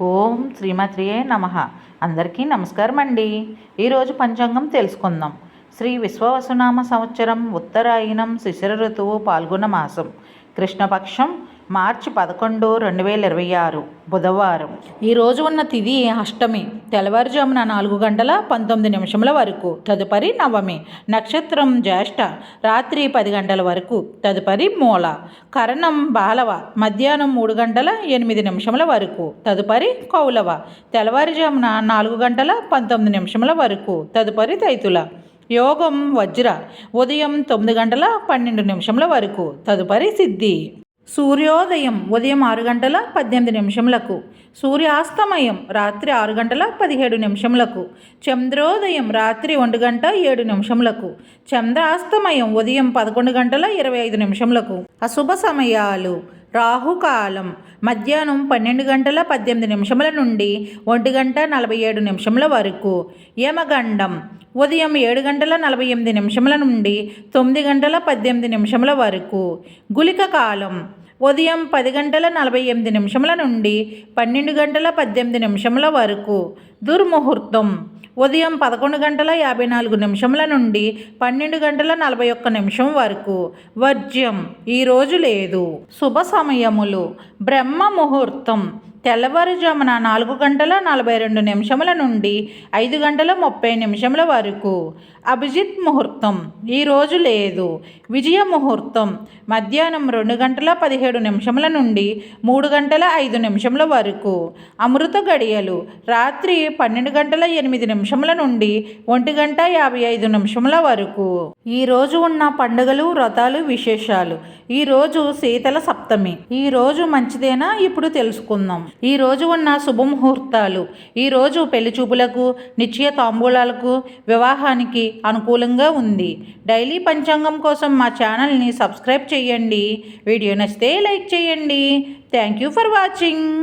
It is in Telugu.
ఓం శ్రీమాత్రియే నమః. అందరికీ నమస్కారం అండి. ఈరోజు పంచాంగం తెలుసుకుందాం. శ్రీ విశ్వవసునామ సంవత్సరం ఉత్తరాయణం శిశిర ఋతువు పాల్గొన మాసం కృష్ణపక్షం మార్చి 11, 2026 బుధవారం. ఈరోజు ఉన్న తిథి అష్టమి, తెల్లవారుజామున 4:19 వరకు, తదుపరి నవమి. నక్షత్రం జ్యేష్ఠ, రాత్రి 10 గంటల వరకు, తదుపరి మూల. కరణం బాలవ, మధ్యాహ్నం 3:08 వరకు, తదుపరి కౌలవ. తెల్లవారుజామున 4:19 వరకు, తదుపరి తైతుల. యోగం వజ్ర, ఉదయం 9:12 వరకు, తదుపరి సిద్ధి. సూర్యోదయం ఉదయం 6:18, సూర్యాస్తమయం రాత్రి 6:17, చంద్రోదయం రాత్రి 1:07, చంద్రాస్తమయం ఉదయం 11:25. అశుభ సమయాలు: రాహుకాలం మధ్యాహ్నం 12:18 నుండి 1:47 వరకు, యమగండం ఉదయం 7:48 నుండి 9:18 వరకు, గుళిక కాలం ఉదయం 10:48 నుండి 12:18 వరకు, దుర్ముహూర్తం ఉదయం 11:54 నుండి 12:41 వరకు, వర్జ్యం ఈరోజు లేదు. శుభ సమయములు: బ్రహ్మ ముహూర్తం తెల్లవారుజామున 4:42 నుండి 5:30 వరకు, అభిజిత్ ముహూర్తం ఈరోజు లేదు. విజయ ముహూర్తం మధ్యాహ్నం 2:17 నుండి 3:05 వరకు, అమృత గడియలు రాత్రి 12:08 నుండి 1:55 వరకు. ఈరోజు ఉన్న పండుగలు, వ్రతాలు, విశేషాలు: ఈరోజు శీతల సప్తమి. ఈరోజు మంచిదేనా? ఇప్పుడు తెలుసుకుందాం. ఈరోజు ఉన్న శుభముహూర్తాలు: ఈరోజు పెళ్లి చూపులకు, నిశ్చయ తాంబూలాలకు, వివాహానికి అనుకూలంగా ఉంది. డైలీ పంచాంగం కోసం మా ఛానల్ని సబ్స్క్రైబ్ చేయండి. వీడియో నచ్చితే లైక్ చేయండి. Thank you for watching.